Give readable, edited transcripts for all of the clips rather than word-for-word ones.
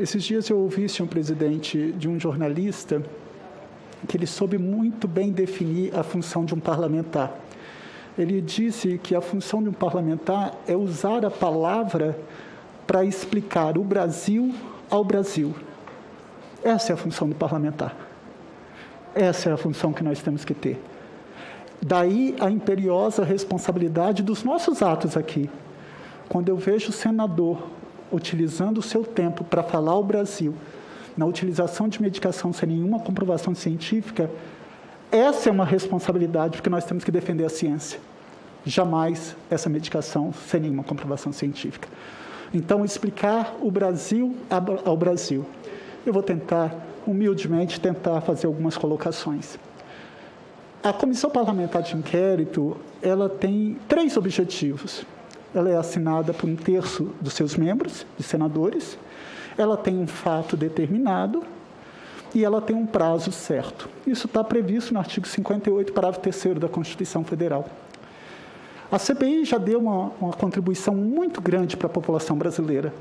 Esses dias eu ouvi, senhor presidente, de um jornalista que ele soube muito bem definir a função de um parlamentar. Ele disse que a função de um parlamentar é usar a palavra para explicar o Brasil ao Brasil. Essa é a função do parlamentar. Essa é a função que nós temos que ter. Daí a imperiosa responsabilidade dos nossos atos aqui. Quando eu vejo o senador utilizando o seu tempo para falar ao Brasil, na utilização de medicação sem nenhuma comprovação científica, essa é uma responsabilidade, porque nós temos que defender a ciência. Jamais essa medicação sem nenhuma comprovação científica. Então, explicar o Brasil ao Brasil. Eu vou tentar, humildemente, fazer algumas colocações. A Comissão Parlamentar de Inquérito, ela tem 3 objetivos. Ela é assinada por 1/3 dos seus membros, de senadores, ela tem um fato determinado e ela tem um prazo certo. Isso está previsto no artigo 58, parágrafo 3º da Constituição Federal. A CPI já deu uma contribuição muito grande para a população brasileira.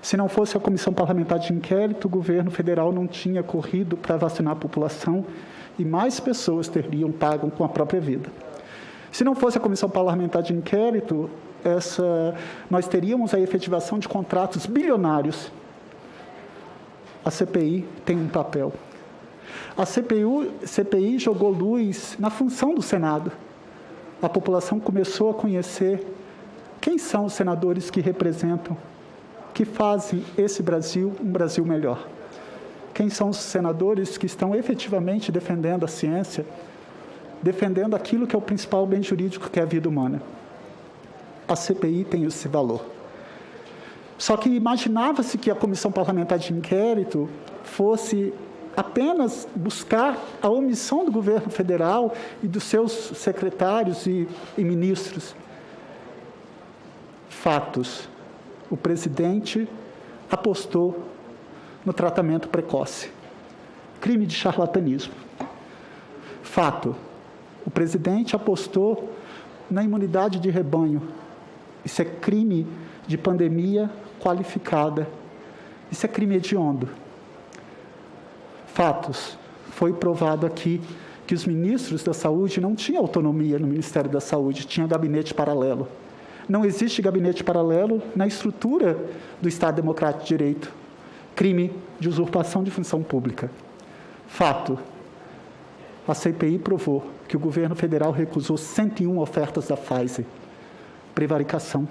Se não fosse a Comissão Parlamentar de Inquérito, o governo federal não tinha corrido para vacinar a população e mais pessoas teriam pago com a própria vida. Se não fosse a Comissão Parlamentar de Inquérito, nós teríamos a efetivação de contratos bilionários. A CPI tem um papel. A CPI jogou luz na função do Senado. A população começou a conhecer quem são os senadores que representam, que fazem esse Brasil um Brasil melhor. Quem são os senadores que estão efetivamente defendendo a ciência, defendendo aquilo que é o principal bem jurídico, que é a vida humana. A CPI tem esse valor. Só que imaginava-se que a Comissão Parlamentar de Inquérito fosse apenas buscar a omissão do governo federal e dos seus secretários e ministros. Fatos. O presidente apostou no tratamento precoce. Crime de charlatanismo. Fato. O presidente apostou na imunidade de rebanho. Isso é crime de pandemia qualificada. Isso é crime hediondo. Fatos. Foi provado aqui que os ministros da Saúde não tinham autonomia no Ministério da Saúde, tinha gabinete paralelo. Não existe gabinete paralelo na estrutura do Estado Democrático de Direito. Crime de usurpação de função pública. Fato. A CPI provou que o governo federal recusou 101 ofertas da Pfizer. Prevaricação.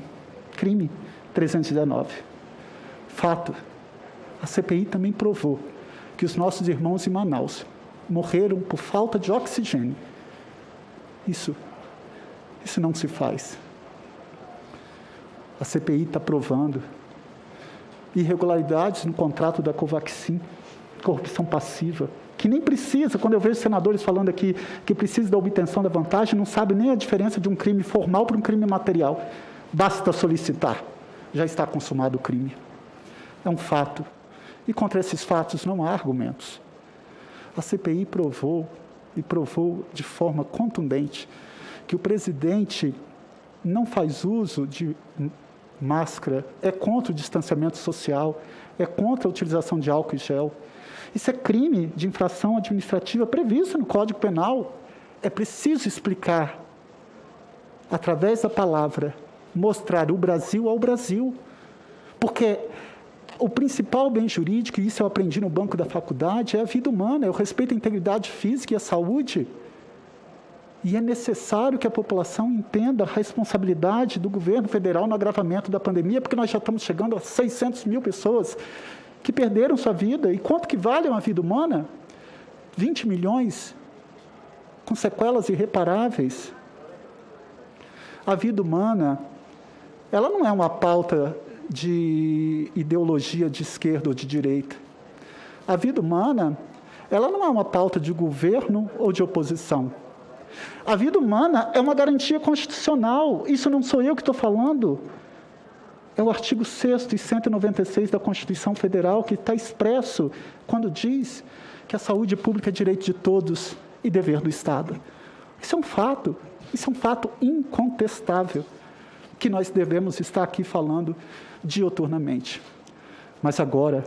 Crime 319. Fato. A CPI também provou que os nossos irmãos em Manaus morreram por falta de oxigênio. Isso não se faz. A CPI está provando irregularidades no contrato da Covaxin, corrupção passiva, que nem precisa, quando eu vejo senadores falando aqui que precisa da obtenção da vantagem, não sabe nem a diferença de um crime formal para um crime material. Basta solicitar, já está consumado o crime. É um fato. E contra esses fatos não há argumentos. A CPI provou de forma contundente, que o presidente não faz uso de máscara, é contra o distanciamento social, é contra a utilização de álcool e gel. Isso é crime de infração administrativa previsto no Código Penal. É preciso explicar, através da palavra, mostrar o Brasil ao Brasil. Porque o principal bem jurídico, e isso eu aprendi no banco da faculdade, é a vida humana, é o respeito à integridade física e à saúde. E é necessário que a população entenda a responsabilidade do governo federal no agravamento da pandemia, porque nós já estamos chegando a 600 mil pessoas que perderam sua vida. E quanto que vale uma vida humana? 20 milhões com sequelas irreparáveis. A vida humana, ela não é uma pauta de ideologia de esquerda ou de direita. A vida humana, ela não é uma pauta de governo ou de oposição. A vida humana é uma garantia constitucional. Isso não sou eu que estou falando. É o artigo 6º e 196 da Constituição Federal que está expresso quando diz que a saúde pública é direito de todos e dever do Estado. Isso é um fato incontestável, que nós devemos estar aqui falando diuturnamente. Mas agora,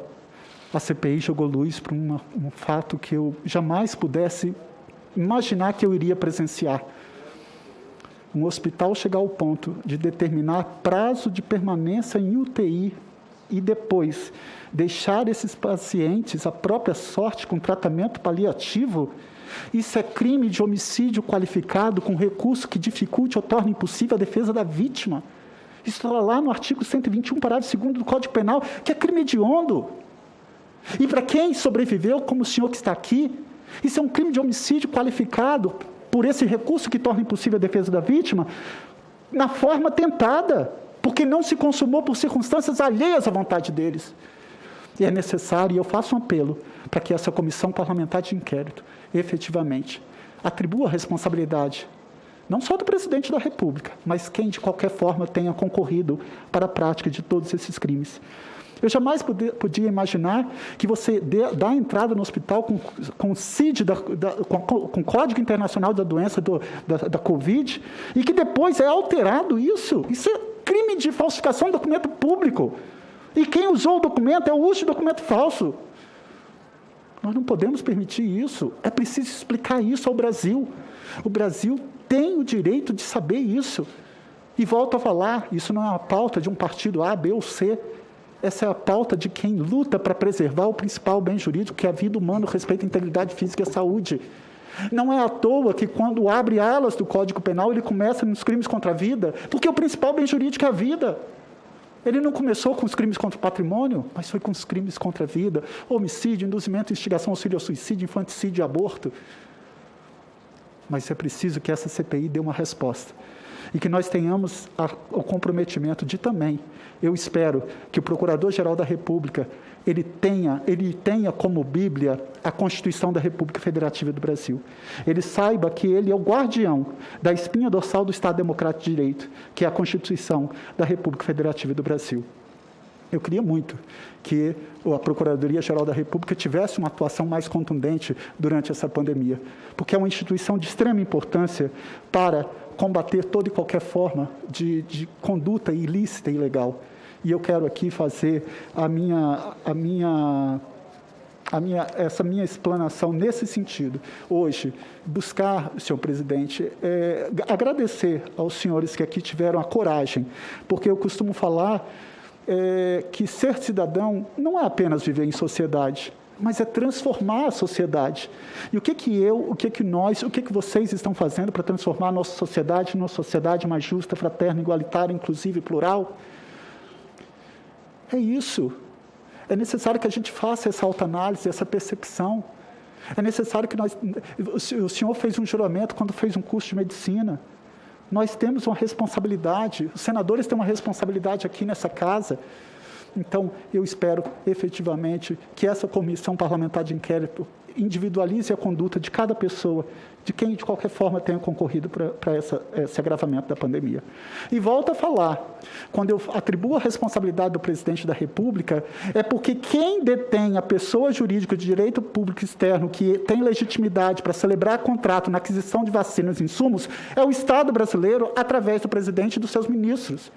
a CPI jogou luz para um fato que eu jamais pudesse imaginar que eu iria presenciar. Um hospital chegar ao ponto de determinar prazo de permanência em UTI e depois deixar esses pacientes à própria sorte com tratamento paliativo, isso é crime de homicídio qualificado com recurso que dificulte ou torne impossível a defesa da vítima. Isso está lá no artigo 121, parágrafo 2º do Código Penal, que é crime hediondo. E para quem sobreviveu, como o senhor que está aqui, isso é um crime de homicídio qualificado por esse recurso que torna impossível a defesa da vítima, na forma tentada, porque não se consumou por circunstâncias alheias à vontade deles. E é necessário, e eu faço um apelo, para que essa comissão parlamentar de inquérito, efetivamente, atribua a responsabilidade, não só do presidente da República, mas quem, de qualquer forma, tenha concorrido para a prática de todos esses crimes. Eu jamais podia imaginar que você dá entrada no hospital com o CID, com o Código Internacional da Doença da Covid, e que depois é alterado isso. Isso é crime de falsificação de documento público. E quem usou o documento é o uso de documento falso. Nós não podemos permitir isso. É preciso explicar isso ao Brasil. O Brasil tem o direito de saber isso. E volto a falar, isso não é uma pauta de um partido A, B ou C. Essa é a pauta de quem luta para preservar o principal bem jurídico, que é a vida humana, o respeito à integridade física e à saúde. Não é à toa que, quando abre alas do Código Penal, ele começa nos crimes contra a vida, porque o principal bem jurídico é a vida. Ele não começou com os crimes contra o patrimônio, mas foi com os crimes contra a vida: homicídio, induzimento, instigação, auxílio ao suicídio, infanticídio e aborto. Mas é preciso que essa CPI dê uma resposta. E que nós tenhamos o comprometimento de também, eu espero que o Procurador-Geral da República, ele tenha como Bíblia a Constituição da República Federativa do Brasil. Ele saiba que ele é o guardião da espinha dorsal do Estado Democrático de Direito, que é a Constituição da República Federativa do Brasil. Eu queria muito que a Procuradoria-Geral da República tivesse uma atuação mais contundente durante essa pandemia, porque é uma instituição de extrema importância para combater toda e qualquer forma de conduta ilícita e ilegal. E eu quero aqui fazer essa minha explanação nesse sentido. Hoje, buscar, senhor presidente, agradecer aos senhores que aqui tiveram a coragem, porque eu costumo falar que ser cidadão não é apenas viver em sociedade, mas é transformar a sociedade. E o que nós, o que vocês estão fazendo para transformar a nossa sociedade numa sociedade mais justa, fraterna, igualitária, inclusiva e plural? É isso. É necessário que a gente faça essa autoanálise, essa percepção. É necessário que o senhor fez um juramento quando fez um curso de medicina. Nós temos uma responsabilidade, os senadores têm uma responsabilidade aqui nessa casa. Então, eu espero, efetivamente, que essa comissão parlamentar de inquérito individualize a conduta de cada pessoa, de quem, de qualquer forma, tenha concorrido para esse agravamento da pandemia. E volto a falar, quando eu atribuo a responsabilidade do presidente da República, é porque quem detém a pessoa jurídica de direito público externo, que tem legitimidade para celebrar contrato na aquisição de vacinas e insumos, é o Estado brasileiro, através do presidente e dos seus ministros.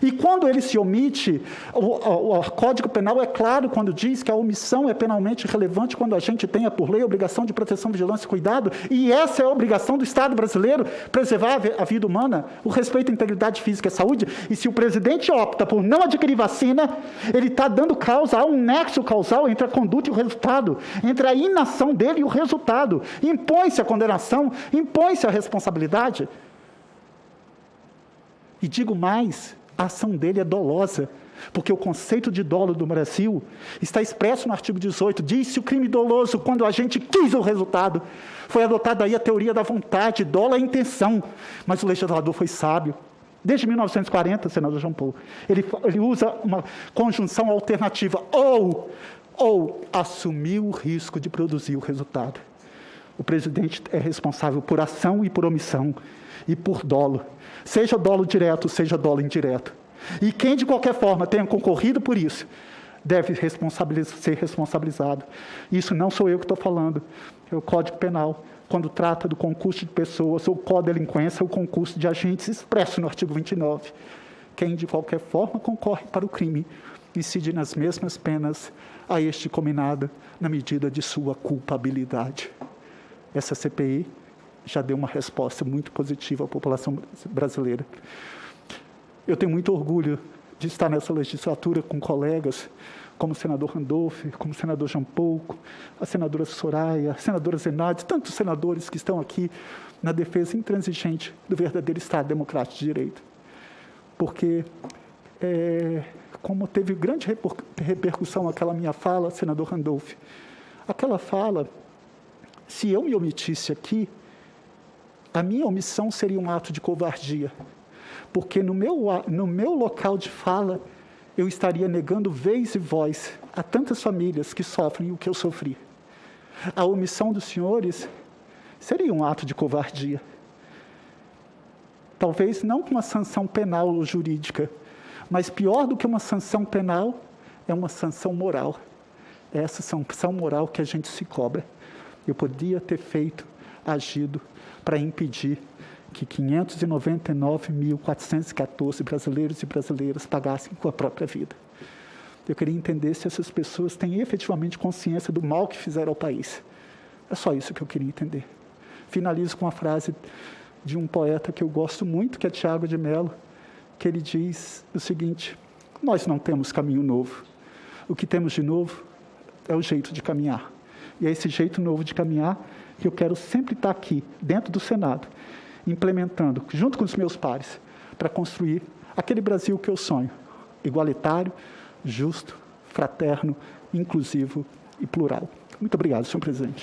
E quando ele se omite, o Código Penal é claro quando diz que a omissão é penalmente relevante quando a gente tenha por lei a obrigação de proteção, vigilância e cuidado, e essa é a obrigação do Estado brasileiro, preservar a vida humana, o respeito à integridade física e à saúde. E se o presidente opta por não adquirir vacina, ele está dando causa a um nexo causal entre a conduta e o resultado, entre a inação dele e o resultado. Impõe-se a condenação, impõe-se a responsabilidade. E digo mais, a ação dele é dolosa, porque o conceito de dolo do Brasil está expresso no artigo 18, diz-se o crime doloso quando a gente quis o resultado. Foi adotada aí a teoria da vontade, dolo é a intenção, mas o legislador foi sábio. Desde 1940, senador João Paulo, ele usa uma conjunção alternativa, ou assumiu o risco de produzir o resultado. O presidente é responsável por ação e por omissão, e por dolo. Seja dolo direto, seja dolo indireto. E quem, de qualquer forma, tenha concorrido por isso, deve ser responsabilizado. Isso não sou eu que estou falando, é o Código Penal, quando trata do concurso de pessoas, ou codelinquência, ou concurso de agentes, expresso no artigo 29. Quem, de qualquer forma, concorre para o crime, incide nas mesmas penas a este combinado na medida de sua culpabilidade. Essa CPI já deu uma resposta muito positiva à população brasileira. Eu tenho muito orgulho de estar nessa legislatura com colegas como o senador Randolph, como o senador Jean Paul, a senadora Soraya, a senadora Zenaide, tantos senadores que estão aqui na defesa intransigente do verdadeiro Estado Democrático de Direito. Porque, como teve grande repercussão aquela minha fala, senador Randolph, aquela fala, se eu me omitisse aqui, a minha omissão seria um ato de covardia, porque no meu local de fala, eu estaria negando vez e voz a tantas famílias que sofrem o que eu sofri. A omissão dos senhores seria um ato de covardia. Talvez não com uma sanção penal ou jurídica, mas pior do que uma sanção penal é uma sanção moral. É essa sanção moral que a gente se cobra. Eu podia ter agido para impedir que 599.414 brasileiros e brasileiras pagassem com a própria vida. Eu queria entender se essas pessoas têm efetivamente consciência do mal que fizeram ao país. É só isso que eu queria entender. Finalizo com uma frase de um poeta que eu gosto muito, que é Tiago de Mello, que ele diz o seguinte: nós não temos caminho novo. O que temos de novo é o jeito de caminhar. E é esse jeito novo de caminhar que eu quero sempre estar aqui, dentro do Senado, implementando, junto com os meus pares, para construir aquele Brasil que eu sonho, igualitário, justo, fraterno, inclusivo e plural. Muito obrigado, senhor presidente.